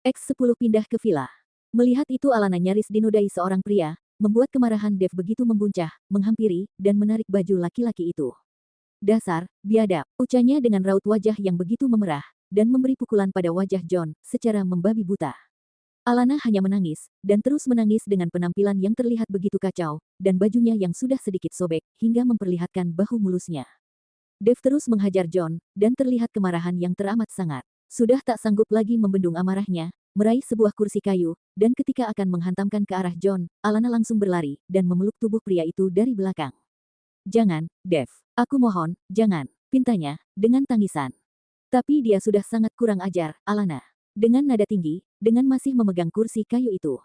X10 pindah ke villa. Melihat itu Alana nyaris dinodai seorang pria, membuat kemarahan Dev begitu membuncah, menghampiri, dan menarik baju laki-laki itu. Dasar, biadab, ucapnya dengan raut wajah yang begitu memerah, dan memberi pukulan pada wajah John, secara membabi buta. Alana hanya menangis, dan terus menangis dengan penampilan yang terlihat begitu kacau, dan bajunya yang sudah sedikit sobek, hingga memperlihatkan bahu mulusnya. Dev terus menghajar John, dan terlihat kemarahan yang teramat sangat. Sudah tak sanggup lagi membendung amarahnya, meraih sebuah kursi kayu, dan ketika akan menghantamkan ke arah John, Alana langsung berlari, dan memeluk tubuh pria itu dari belakang. "Jangan, Dev. Aku mohon, jangan," pintanya, dengan tangisan. Tapi dia sudah sangat kurang ajar, Alana. Dengan nada tinggi, dengan masih memegang kursi kayu itu.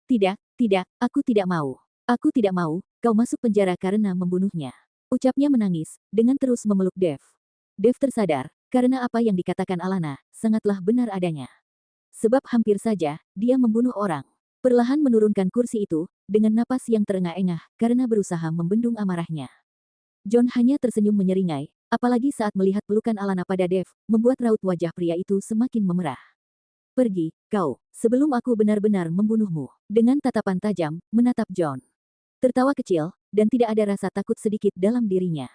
"Tidak, tidak, aku tidak mau. Aku tidak mau, kau masuk penjara karena membunuhnya," ucapnya menangis, dengan terus memeluk Dev. Dev tersadar, karena apa yang dikatakan Alana, sangatlah benar adanya. Sebab hampir saja, dia membunuh orang. Perlahan menurunkan kursi itu, dengan napas yang terengah-engah, karena berusaha membendung amarahnya. John hanya tersenyum menyeringai, apalagi saat melihat pelukan Alana pada Dev, membuat raut wajah pria itu semakin memerah. "Pergi, kau, sebelum aku benar-benar membunuhmu." Dengan tatapan tajam, menatap John. Tertawa kecil, dan tidak ada rasa takut sedikit dalam dirinya.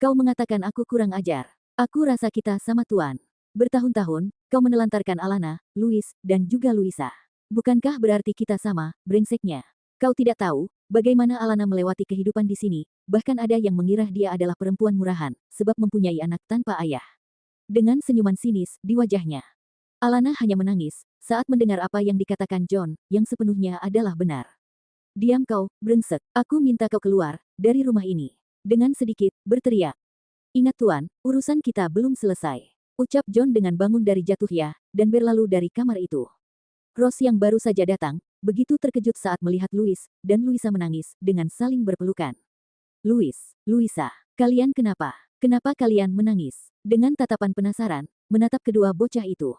"Kau mengatakan aku kurang ajar. Aku rasa kita sama tuan. Bertahun-tahun, kau menelantarkan Alana, Louis, dan juga Luisa. Bukankah berarti kita sama, brengseknya? Kau tidak tahu, bagaimana Alana melewati kehidupan di sini, bahkan ada yang mengira dia adalah perempuan murahan, sebab mempunyai anak tanpa ayah." Dengan senyuman sinis di wajahnya. Alana hanya menangis, saat mendengar apa yang dikatakan John, yang sepenuhnya adalah benar. "Diam kau, brengsek. Aku minta kau keluar, dari rumah ini." Dengan sedikit, berteriak. "Ingat tuan, urusan kita belum selesai," ucap John dengan bangun dari jatuhnya, dan berlalu dari kamar itu. Rose yang baru saja datang, begitu terkejut saat melihat Louis, dan Luisa menangis, dengan saling berpelukan. "Louis, Luisa, kalian kenapa? Kenapa kalian menangis?" Dengan tatapan penasaran, menatap kedua bocah itu.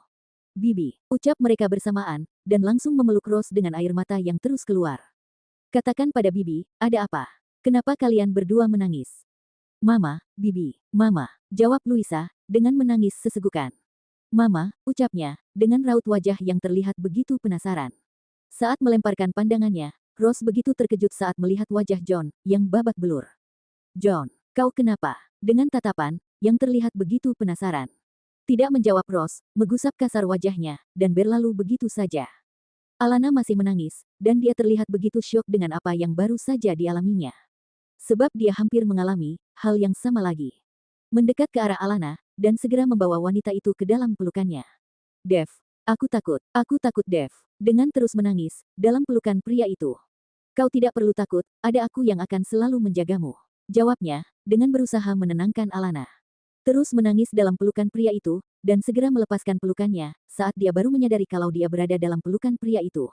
"Bibi," ucap mereka bersamaan, dan langsung memeluk Rose dengan air mata yang terus keluar. "Katakan pada Bibi, ada apa? Kenapa kalian berdua menangis?" "Mama, Bibi, Mama," jawab Luisa, dengan menangis sesegukan. "Mama," ucapnya, dengan raut wajah yang terlihat begitu penasaran. Saat melemparkan pandangannya, Rose begitu terkejut saat melihat wajah John, yang babak belur. "John, kau kenapa?" Dengan tatapan, yang terlihat begitu penasaran. Tidak menjawab Rose, menggusap kasar wajahnya, dan berlalu begitu saja. Alana masih menangis, dan dia terlihat begitu syok dengan apa yang baru saja dialaminya. Sebab dia hampir mengalami hal yang sama lagi. Mendekat ke arah Alana, dan segera membawa wanita itu ke dalam pelukannya. "Dev, aku takut Dev." Dengan terus menangis, dalam pelukan pria itu. "Kau tidak perlu takut, ada aku yang akan selalu menjagamu," jawabnya, dengan berusaha menenangkan Alana. Terus menangis dalam pelukan pria itu, dan segera melepaskan pelukannya, saat dia baru menyadari kalau dia berada dalam pelukan pria itu.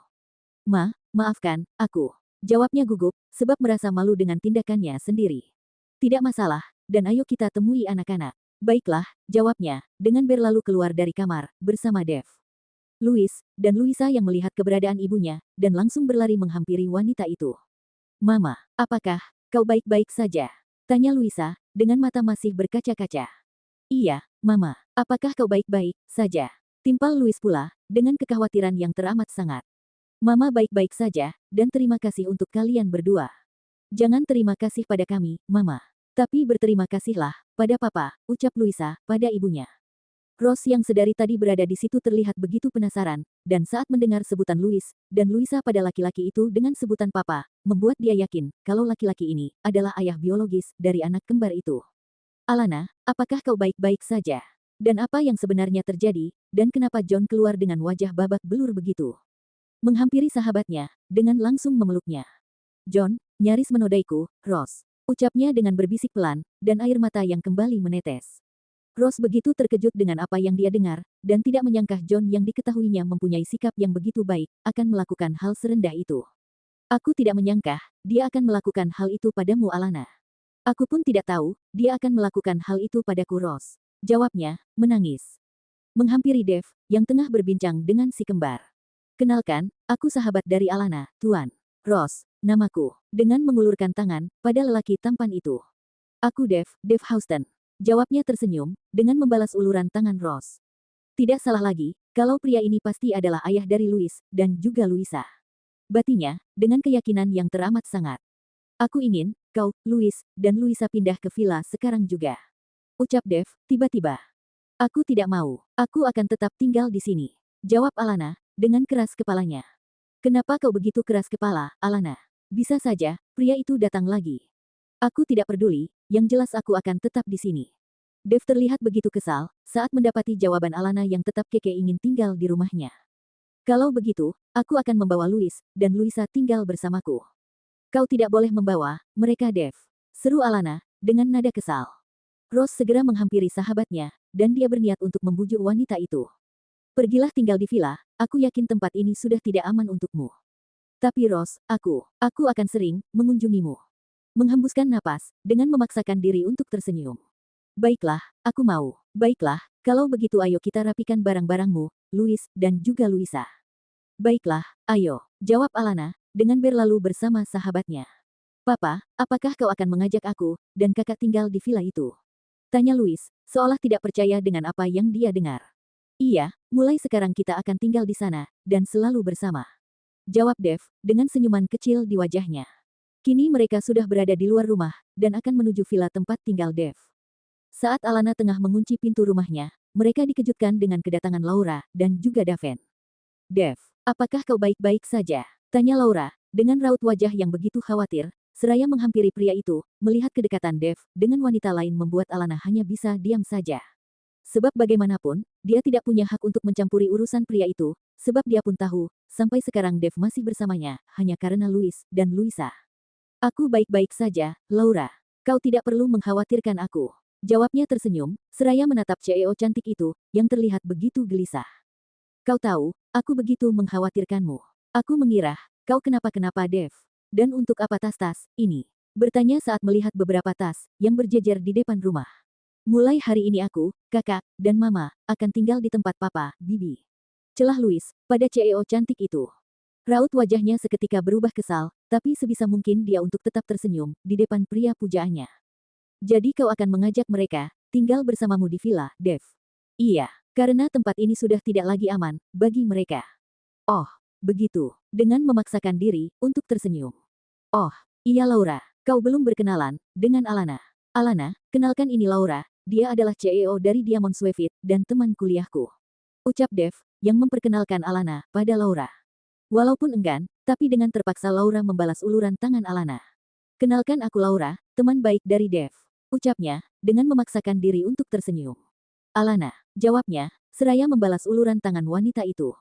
Maafkan, aku," jawabnya gugup, sebab merasa malu dengan tindakannya sendiri. "Tidak masalah, dan ayo kita temui anak-anak." "Baiklah," jawabnya, dengan berlalu keluar dari kamar, bersama Dev. Louis, dan Luisa yang melihat keberadaan ibunya, dan langsung berlari menghampiri wanita itu. "Mama, apakah kau baik-baik saja?" tanya Luisa, dengan mata masih berkaca-kaca. "Iya, Mama, apakah kau baik-baik saja?" timpal Louis pula, dengan kekhawatiran yang teramat sangat. "Mama baik-baik saja, dan terima kasih untuk kalian berdua." "Jangan terima kasih pada kami, Mama. Tapi berterima kasihlah pada Papa," ucap Luisa pada ibunya. Rose yang sedari tadi berada di situ terlihat begitu penasaran, dan saat mendengar sebutan Louis, dan Luisa pada laki-laki itu dengan sebutan Papa, membuat dia yakin kalau laki-laki ini adalah ayah biologis dari anak kembar itu. "Alana, apakah kau baik-baik saja? Dan apa yang sebenarnya terjadi, dan kenapa John keluar dengan wajah babak belur begitu?" Menghampiri sahabatnya, dengan langsung memeluknya. "John, nyaris menodaiku, Rose," ucapnya dengan berbisik pelan, dan air mata yang kembali menetes. Rose begitu terkejut dengan apa yang dia dengar, dan tidak menyangka John yang diketahuinya mempunyai sikap yang begitu baik, akan melakukan hal serendah itu. "Aku tidak menyangka, dia akan melakukan hal itu padamu Alana." "Aku pun tidak tahu, dia akan melakukan hal itu padaku Rose," jawabnya, menangis. Menghampiri Dev, yang tengah berbincang dengan si kembar. "Kenalkan, aku sahabat dari Alana, Tuan. Rose, namaku." Dengan mengulurkan tangan, pada lelaki tampan itu. "Aku Dev Houston," jawabnya tersenyum, dengan membalas uluran tangan Rose. "Tidak salah lagi, kalau pria ini pasti adalah ayah dari Louis dan juga Luisa. Batinya, dengan keyakinan yang teramat sangat. Aku ingin, kau, Louis, dan Luisa pindah ke villa sekarang juga. Ucap Dev, tiba-tiba. Aku tidak mau. Aku akan tetap tinggal di sini. Jawab Alana, dengan keras kepalanya. Kenapa kau begitu keras kepala, Alana? Bisa saja, pria itu datang lagi. Aku tidak peduli, yang jelas aku akan tetap di sini. Dev terlihat begitu kesal, saat mendapati jawaban Alana yang tetap kekeh ingin tinggal di rumahnya. Kalau begitu, aku akan membawa Louis, dan Luisa tinggal bersamaku. Kau tidak boleh membawa mereka, Dev. Seru Alana, dengan nada kesal. Rose segera menghampiri sahabatnya, dan dia berniat untuk membujuk wanita itu. Pergilah tinggal di villa, aku yakin tempat ini sudah tidak aman untukmu. Tapi Rose, aku akan sering mengunjungimu. Menghembuskan napas, dengan memaksakan diri untuk tersenyum. Baiklah, aku mau. Baiklah, kalau begitu ayo kita rapikan barang-barangmu, Louis, dan juga Luisa. Baiklah, ayo, jawab Alana, dengan berlalu bersama sahabatnya. Papa, apakah kau akan mengajak aku dan kakak tinggal di villa itu? Tanya Louis, seolah tidak percaya dengan apa yang dia dengar. Iya, mulai sekarang kita akan tinggal di sana, dan selalu bersama. Jawab Dev, dengan senyuman kecil di wajahnya. Kini mereka sudah berada di luar rumah, dan akan menuju villa tempat tinggal Dev. Saat Alana tengah mengunci pintu rumahnya, mereka dikejutkan dengan kedatangan Laura, dan juga Daven. Dev, apakah kau baik-baik saja? Tanya Laura, dengan raut wajah yang begitu khawatir. Seraya menghampiri pria itu, melihat kedekatan Dev dengan wanita lain membuat Alana hanya bisa diam saja. Sebab bagaimanapun, dia tidak punya hak untuk mencampuri urusan pria itu, sebab dia pun tahu, sampai sekarang Dev masih bersamanya, hanya karena Louis dan Luisa. Aku baik-baik saja, Laura. Kau tidak perlu mengkhawatirkan aku. Jawabnya tersenyum, seraya menatap CEO cantik itu, yang terlihat begitu gelisah. Kau tahu, aku begitu mengkhawatirkanmu. Aku mengira, kau kenapa-kenapa Dev. Dan untuk apa tas-tas ini? Bertanya saat melihat beberapa tas yang berjejer di depan rumah. Mulai hari ini aku, kakak, dan mama akan tinggal di tempat papa, bibi. Celah Louis pada CEO cantik itu. Raut wajahnya seketika berubah kesal, tapi sebisa mungkin dia untuk tetap tersenyum di depan pria pujaannya. Jadi kau akan mengajak mereka tinggal bersamamu di villa, Dev? Iya, karena tempat ini sudah tidak lagi aman bagi mereka. Oh, begitu. Dengan memaksakan diri untuk tersenyum. Oh, iya Laura, kau belum berkenalan dengan Alana. Alana, kenalkan ini Laura, dia adalah CEO dari Diamond Suevit dan teman kuliahku. Ucap Dev, yang memperkenalkan Alana pada Laura. Walaupun enggan, tapi dengan terpaksa Laura membalas uluran tangan Alana. Kenalkan aku Laura, teman baik dari Dev. Ucapnya, dengan memaksakan diri untuk tersenyum. Alana, jawabnya, seraya membalas uluran tangan wanita itu.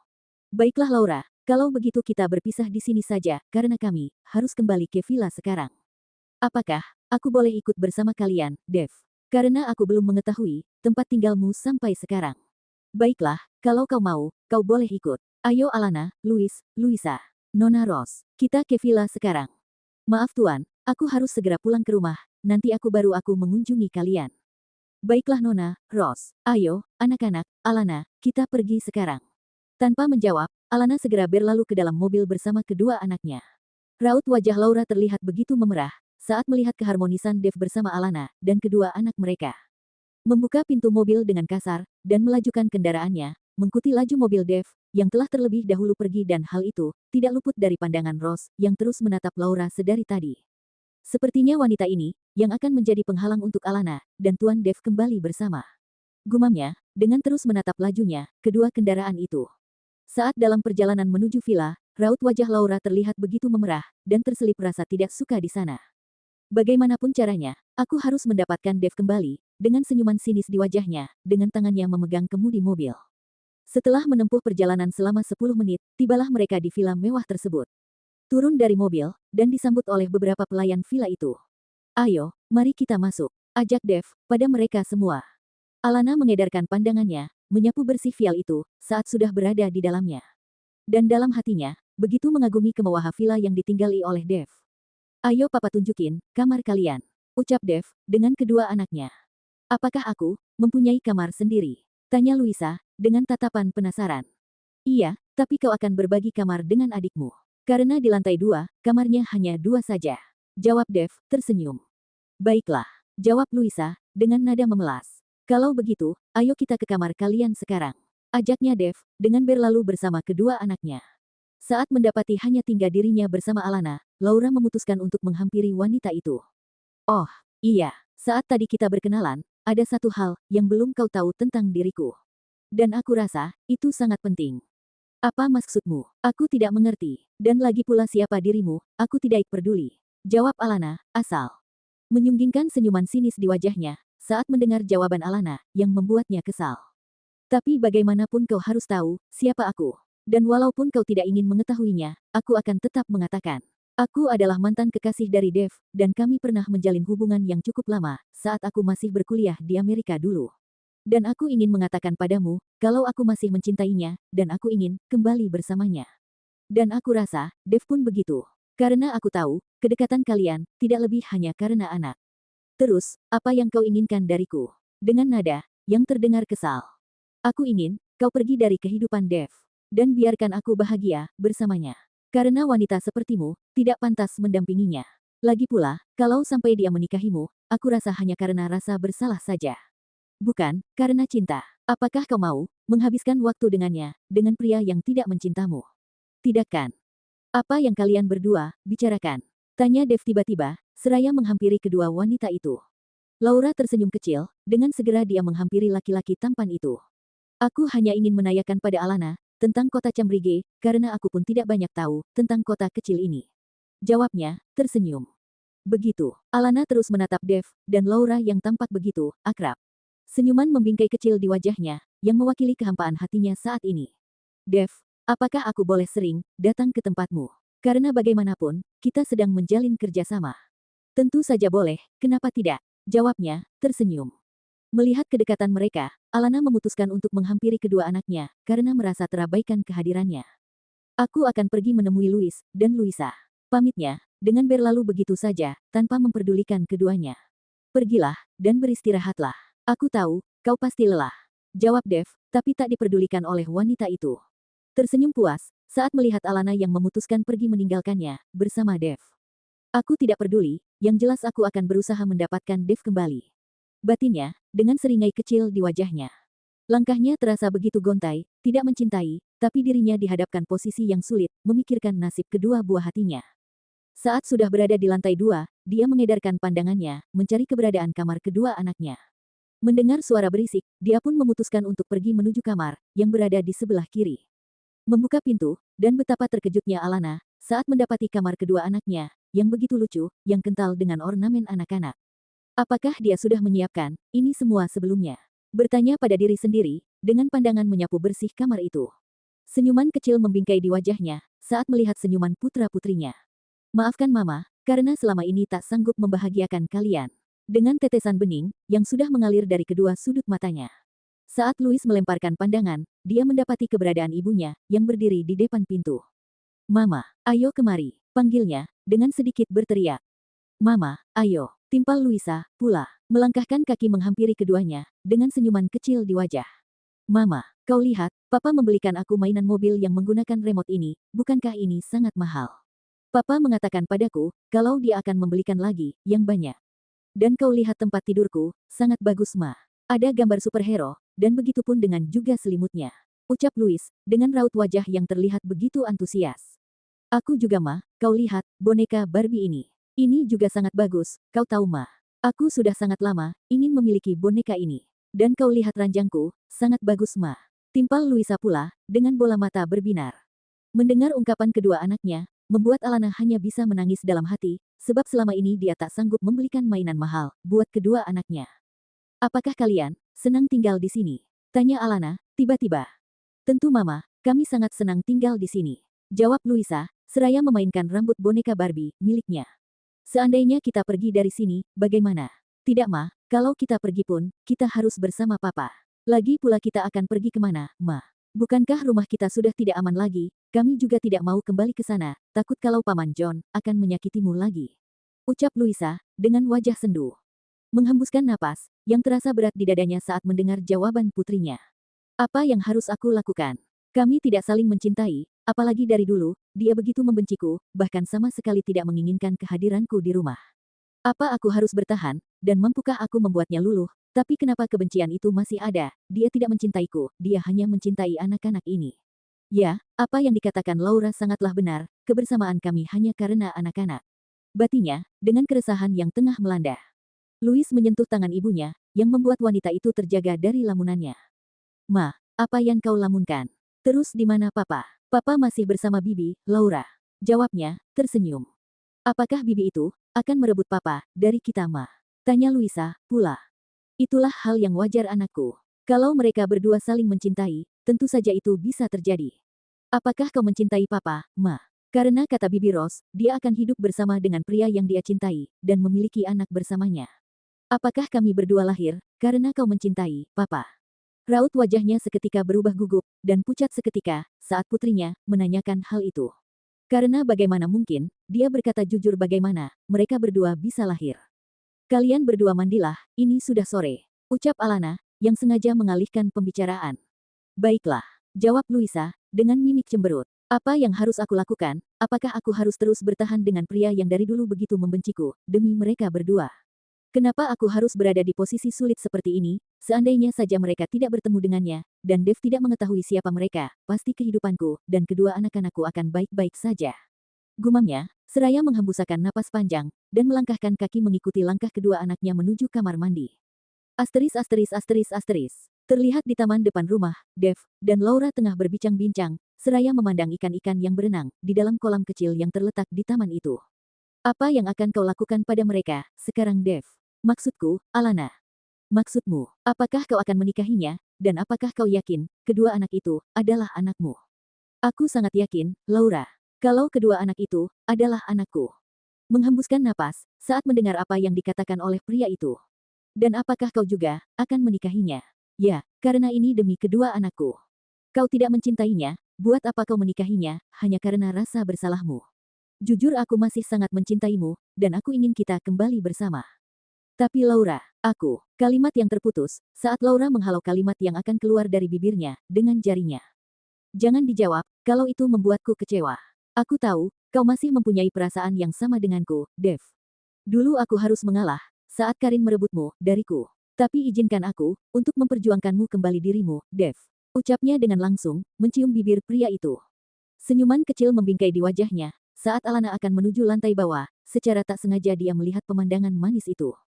Baiklah Laura, kalau begitu kita berpisah di sini saja, karena kami harus kembali ke villa sekarang. Apakah aku boleh ikut bersama kalian, Dev? Karena aku belum mengetahui tempat tinggalmu sampai sekarang. Baiklah, kalau kau mau, kau boleh ikut. Ayo Alana, Louis, Luisa, Nona Rose, kita ke villa sekarang. Maaf Tuan, aku harus segera pulang ke rumah, nanti aku mengunjungi kalian. Baiklah Nona, Rose, ayo, anak-anak, Alana, kita pergi sekarang. Tanpa menjawab, Alana segera berlalu ke dalam mobil bersama kedua anaknya. Raut wajah Laura terlihat begitu memerah, saat melihat keharmonisan Dev bersama Alana, dan kedua anak mereka. Membuka pintu mobil dengan kasar, dan melajukan kendaraannya, mengikuti laju mobil Dev, yang telah terlebih dahulu pergi dan hal itu, tidak luput dari pandangan Rose, yang terus menatap Laura sedari tadi. Sepertinya wanita ini, yang akan menjadi penghalang untuk Alana, dan Tuan Dev kembali bersama. Gumamnya, dengan terus menatap lajunya, kedua kendaraan itu. Saat dalam perjalanan menuju villa, raut wajah Laura terlihat begitu memerah, dan terselip rasa tidak suka di sana. Bagaimanapun caranya, aku harus mendapatkan Dev kembali, dengan senyuman sinis di wajahnya, dengan tangannya memegang kemudi mobil. Setelah menempuh perjalanan selama 10 menit, tibalah mereka di villa mewah tersebut. Turun dari mobil, dan disambut oleh beberapa pelayan villa itu. Ayo, mari kita masuk, ajak Dev, pada mereka semua. Alana mengedarkan pandangannya, menyapu bersih vial itu, saat sudah berada di dalamnya. Dan dalam hatinya, begitu mengagumi kemewahan villa yang ditinggali oleh Dev. Ayo papa tunjukin, kamar kalian. Ucap Dev, dengan kedua anaknya. Apakah aku, mempunyai kamar sendiri? Tanya Luisa, dengan tatapan penasaran. Iya, tapi kau akan berbagi kamar dengan adikmu. Karena di lantai 2, kamarnya hanya 2 saja. Jawab Dev, tersenyum. Baiklah, jawab Luisa, dengan nada memelas. Kalau begitu, ayo kita ke kamar kalian sekarang. ajaknya Dev, dengan berlalu bersama kedua anaknya. Saat mendapati hanya tinggal dirinya bersama Alana, Laura memutuskan untuk menghampiri wanita itu. Oh, iya, saat tadi kita berkenalan, ada satu hal yang belum kau tahu tentang diriku. Dan aku rasa, itu sangat penting. Apa maksudmu? Aku tidak mengerti. Dan lagi pula siapa dirimu, aku tidak peduli. Jawab Alana, asal. Menyunggingkan senyuman sinis di wajahnya, saat mendengar jawaban Alana, yang membuatnya kesal. Tapi bagaimanapun kau harus tahu, siapa aku. Dan walaupun kau tidak ingin mengetahuinya, aku akan tetap mengatakan. Aku adalah mantan kekasih dari Dev, dan kami pernah menjalin hubungan yang cukup lama, saat aku masih berkuliah di Amerika dulu. Dan aku ingin mengatakan padamu, kalau aku masih mencintainya, dan aku ingin kembali bersamanya. Dan aku rasa, Dev pun begitu. Karena aku tahu, kedekatan kalian tidak lebih hanya karena anak. Terus, apa yang kau inginkan dariku? Dengan nada yang terdengar kesal. Aku ingin kau pergi dari kehidupan Dev. Dan biarkan aku bahagia bersamanya. Karena wanita sepertimu tidak pantas mendampinginya. Lagi pula, kalau sampai dia menikahimu, aku rasa hanya karena rasa bersalah saja. Bukan, karena cinta. Apakah kau mau menghabiskan waktu dengannya, dengan pria yang tidak mencintamu? Tidak kan? Apa yang kalian berdua bicarakan? Tanya Dev tiba-tiba, seraya menghampiri kedua wanita itu. Laura tersenyum kecil, dengan segera dia menghampiri laki-laki tampan itu. Aku hanya ingin menanyakan pada Alana, tentang kota Cambrige, karena aku pun tidak banyak tahu tentang kota kecil ini. Jawabnya, tersenyum. Begitu, Alana terus menatap Dev, dan Laura yang tampak begitu akrab. Senyuman membingkai kecil di wajahnya, yang mewakili kehampaan hatinya saat ini. Dev, apakah aku boleh sering datang ke tempatmu? Karena bagaimanapun, kita sedang menjalin kerjasama. Tentu saja boleh, kenapa tidak? Jawabnya, tersenyum. Melihat kedekatan mereka, Alana memutuskan untuk menghampiri kedua anaknya, karena merasa terabaikan kehadirannya. Aku akan pergi menemui Louis dan Luisa. Pamitnya, dengan berlalu begitu saja, tanpa memperdulikan keduanya. Pergilah, dan beristirahatlah. Aku tahu, kau pasti lelah. Jawab Dev, tapi tak diperdulikan oleh wanita itu. Tersenyum puas, saat melihat Alana yang memutuskan pergi meninggalkannya, bersama Dev. Aku tidak peduli, yang jelas aku akan berusaha mendapatkan Dev kembali. Batinnya, dengan seringai kecil di wajahnya. Langkahnya terasa begitu gontai, tidak mencintai, tapi dirinya dihadapkan posisi yang sulit, memikirkan nasib kedua buah hatinya. Saat sudah berada di lantai 2, dia mengedarkan pandangannya, mencari keberadaan kamar kedua anaknya. Mendengar suara berisik, dia pun memutuskan untuk pergi menuju kamar, yang berada di sebelah kiri. Membuka pintu, dan betapa terkejutnya Alana, saat mendapati kamar kedua anaknya, yang begitu lucu, yang kental dengan ornamen anak-anak. Apakah dia sudah menyiapkan ini semua sebelumnya? Bertanya pada diri sendiri, dengan pandangan menyapu bersih kamar itu. Senyuman kecil membingkai di wajahnya, saat melihat senyuman putra-putrinya. Maafkan Mama, karena selama ini tak sanggup membahagiakan kalian. Dengan tetesan bening, yang sudah mengalir dari kedua sudut matanya. Saat Louis melemparkan pandangan, dia mendapati keberadaan ibunya, yang berdiri di depan pintu. Mama, ayo kemari, panggilnya, dengan sedikit berteriak. Mama, ayo, timpal Luisa, pula, melangkahkan kaki menghampiri keduanya, dengan senyuman kecil di wajah. Mama, kau lihat, Papa membelikan aku mainan mobil yang menggunakan remote ini, bukankah ini sangat mahal? Papa mengatakan padaku, kalau dia akan membelikan lagi, yang banyak. Dan kau lihat tempat tidurku, sangat bagus Ma. Ada gambar superhero, dan begitu pun dengan juga selimutnya. Ucap Louis, dengan raut wajah yang terlihat begitu antusias. Aku juga Ma, kau lihat, boneka Barbie ini. Ini juga sangat bagus, kau tahu Ma. Aku sudah sangat lama, ingin memiliki boneka ini. Dan kau lihat ranjangku, sangat bagus Ma. Timpal Luisa pula, dengan bola mata berbinar. Mendengar ungkapan kedua anaknya, membuat Alana hanya bisa menangis dalam hati, sebab selama ini dia tak sanggup membelikan mainan mahal buat kedua anaknya. Apakah kalian senang tinggal di sini? Tanya Alana, tiba-tiba. Tentu Mama, kami sangat senang tinggal di sini. Jawab Luisa, seraya memainkan rambut boneka Barbie miliknya. Seandainya kita pergi dari sini, bagaimana? Tidak Ma, kalau kita pergi pun, kita harus bersama Papa. Lagi pula kita akan pergi kemana, Ma? Bukankah rumah kita sudah tidak aman lagi? Kami juga tidak mau kembali ke sana, takut kalau Paman John akan menyakitimu lagi. Ucap Luisa, dengan wajah sendu. Menghembuskan napas, yang terasa berat di dadanya saat mendengar jawaban putrinya. Apa yang harus aku lakukan? Kami tidak saling mencintai, apalagi dari dulu, dia begitu membenciku, bahkan sama sekali tidak menginginkan kehadiranku di rumah. Apa aku harus bertahan, dan mampukah aku membuatnya luluh, Tapi kenapa kebencian itu masih ada? Dia tidak mencintaiku, dia hanya mencintai anak-anak ini. Ya, apa yang dikatakan Laura sangatlah benar, kebersamaan kami hanya karena anak-anak. Batinya, dengan keresahan yang tengah melanda. Louis menyentuh tangan ibunya, yang membuat wanita itu terjaga dari lamunannya. Ma, apa yang kau lamunkan? Terus di mana papa? Papa masih bersama bibi, Laura. Jawabnya, tersenyum. Apakah bibi itu akan merebut papa dari kita, Ma? Tanya Luisa, pula. Itulah hal yang wajar anakku. Kalau mereka berdua saling mencintai, tentu saja itu bisa terjadi. Apakah kau mencintai papa, Ma? Karena kata bibi Rose, dia akan hidup bersama dengan pria yang dia cintai, dan memiliki anak bersamanya. Apakah kami berdua lahir karena kau mencintai papa? Raut wajahnya seketika berubah gugup, dan pucat seketika, saat putrinya menanyakan hal itu. Karena bagaimana mungkin, dia berkata jujur bagaimana, mereka berdua bisa lahir. Kalian berdua mandilah, ini sudah sore. Ucap Alana, yang sengaja mengalihkan pembicaraan. Baiklah, jawab Luisa, dengan mimik cemberut. Apa yang harus aku lakukan? Apakah aku harus terus bertahan dengan pria yang dari dulu begitu membenciku, demi mereka berdua? Kenapa aku harus berada di posisi sulit seperti ini? Seandainya saja mereka tidak bertemu dengannya, dan Dev tidak mengetahui siapa mereka, pasti kehidupanku dan kedua anak-anakku akan baik-baik saja. Gumamnya, seraya menghembuskan napas panjang, dan melangkahkan kaki mengikuti langkah kedua anaknya menuju kamar mandi. Asteris asteris asteris asteris. Terlihat di taman depan rumah, Dev dan Laura tengah berbincang-bincang, seraya memandang ikan-ikan yang berenang di dalam kolam kecil yang terletak di taman itu. Apa yang akan kau lakukan pada mereka, sekarang Dev? Maksudku, Alana. Maksudmu, apakah kau akan menikahinya, dan apakah kau yakin, kedua anak itu, adalah anakmu? Aku sangat yakin, Laura. Kalau kedua anak itu, adalah anakku. Menghembuskan napas, saat mendengar apa yang dikatakan oleh pria itu. Dan apakah kau juga, akan menikahinya? Ya, karena ini demi kedua anakku. Kau tidak mencintainya, buat apa kau menikahinya, hanya karena rasa bersalahmu. Jujur aku masih sangat mencintaimu, dan aku ingin kita kembali bersama. Tapi Laura, kalimat yang terputus, saat Laura menghalau kalimat yang akan keluar dari bibirnya, dengan jarinya. Jangan dijawab, kalau itu membuatku kecewa. Aku tahu, kau masih mempunyai perasaan yang sama denganku, Dev. Dulu aku harus mengalah, saat Karin merebutmu, dariku. Tapi izinkan aku, untuk memperjuangkanmu kembali dirimu, Dev. Ucapnya dengan langsung, mencium bibir pria itu. Senyuman kecil membingkai di wajahnya, saat Alana akan menuju lantai bawah, secara tak sengaja dia melihat pemandangan manis itu.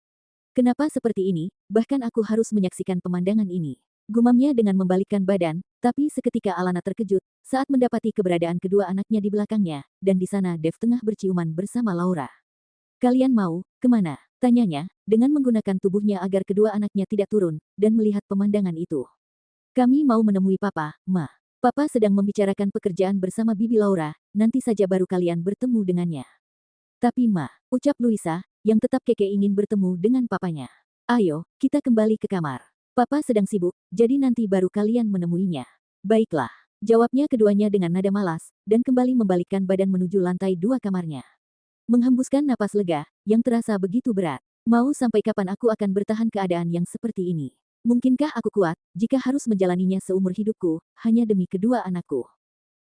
Kenapa seperti ini, bahkan aku harus menyaksikan pemandangan ini. Gumamnya dengan membalikkan badan, tapi seketika Alana terkejut, saat mendapati keberadaan kedua anaknya di belakangnya, dan di sana Dev tengah berciuman bersama Laura. Kalian mau, kemana? Tanyanya, dengan menggunakan tubuhnya agar kedua anaknya tidak turun, dan melihat pemandangan itu. Kami mau menemui Papa, Ma. Papa sedang membicarakan pekerjaan bersama Bibi Laura, nanti saja baru kalian bertemu dengannya. Tapi Ma, ucap Luisa, yang tetap keke ingin bertemu dengan papanya. Ayo, kita kembali ke kamar. Papa sedang sibuk, jadi nanti baru kalian menemuinya. Baiklah, jawabnya keduanya dengan nada malas, dan kembali membalikkan badan menuju lantai 2 kamarnya. Menghembuskan napas lega, yang terasa begitu berat. Mau sampai kapan aku akan bertahan keadaan yang seperti ini? Mungkinkah aku kuat, jika harus menjalaninya seumur hidupku, hanya demi kedua anakku?